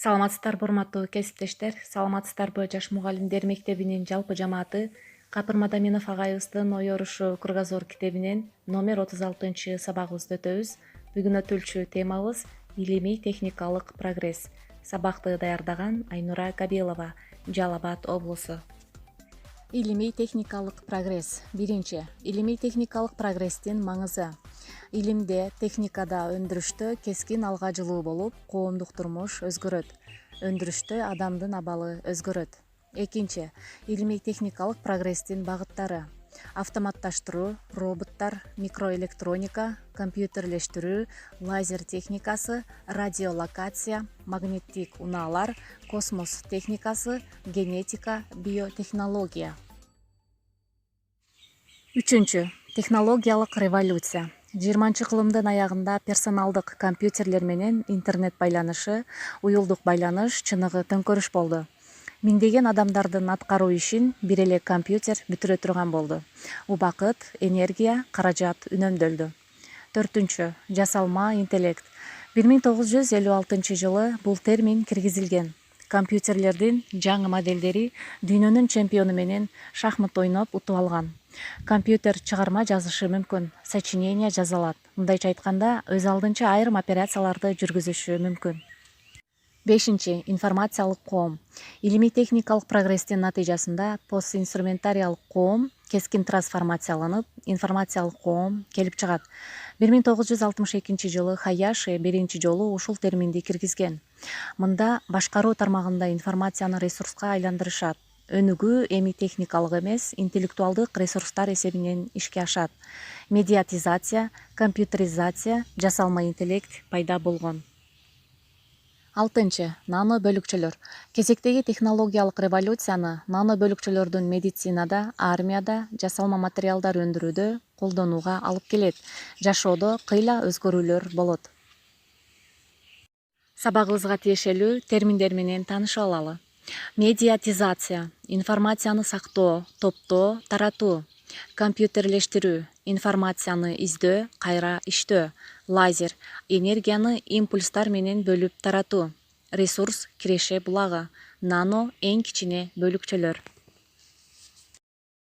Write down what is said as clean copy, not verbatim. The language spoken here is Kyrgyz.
Саламатсыздарбы урматтуу кесиптештер, саламатсыздарбы Жаш мугалимдер мектебинин жалпы жамааты Капыр Мадаминов агайыбыздын ой орушу кругозор китебинен номер 36 сабагыбызды өтөбүз. Бүгүн өтүлчү темабыз илимий техникалык прогресс. Сабакты даярдаган Айнура Кабелова, Жалал Абад облусу. Илимий техникалык прогресс. Биринчи, илимий техникалык прогресстин маңызы. Илимде, техникада, өндүрүштө кескин алга жылуу болуп, коомдук турмуш өзгөрөт. Өндүрүштө адамдын абалы өзгөрөт. Экинчи, илимий техникалык прогресстин багыттары. Автоматташтыруу, роботтар, микроэлектроника, компьютерлештирүү, лазер техникасы, радиолокация, магниттик унаалар, космос техникасы, генетика, биотехнология. Үчүнчү, технологиялык революция. 20-кылымдын аягында персоналдык компьютерлер менен интернет байланышы, уюлдук байланыш чыныгы төңкөрүш болду. Миңдеген адамдардын аткаруу ишин бир эле компьютер бүтүрө турган болду. Убакыт, энергия, каражат үнөмдөлдү. Төртүнчү, жасалма интеллект. 1956 жылы бул термин киргизилген. Компьютерлердин жаңы моделдери дүйнөнүн чемпиону менен шахмат ойноп утуп алган. Компьютер чыгарма жазышы мүмкүн, сочинение жаза алат. Мындайча айтканда, өз алдынча айрым операцияларды жүргүзүшү мүмкүн. Бешинчи, информациялык коом. Илимий техникалык прогресстин натыйжасында постинструментариялык коом кескин трансформацияланып, информациялык коом келип чыгат. 1962 жылы Хаяши биринчи жолу ушул терминди киргизген. Мында башкаруу тармагында информацияны ресурска айландырышат. Өнүгүү эми техникалык эмес, интеллектуалдык ресурстар эсебинен ишке ашат. Медиатизация, компьютеризация, жасалма интеллект пайда болгон. Алтынчы, нано бөлүкчөлөр. Кезектеги технологиялык революцияны нано бөлүкчөлөрдүн медицинада, армияда, жасалма материалдар өндүрүүдө колдонууга алып келет. Жашоодо кыйла өзгөрүүлөр болот. Сабагыбызга тиешелүү терминдер менен таанышып алалы. Медиатизация – информацияны сактоо, топтоо, таратуу. Компьютерлештирүү – информацияны издөө, кайра иштөө. Лазер – энергияны импульстар менен бөлүп таратуу. Ресурс – киреше булагы. Нано – эң кичине бөлүкчөлөр.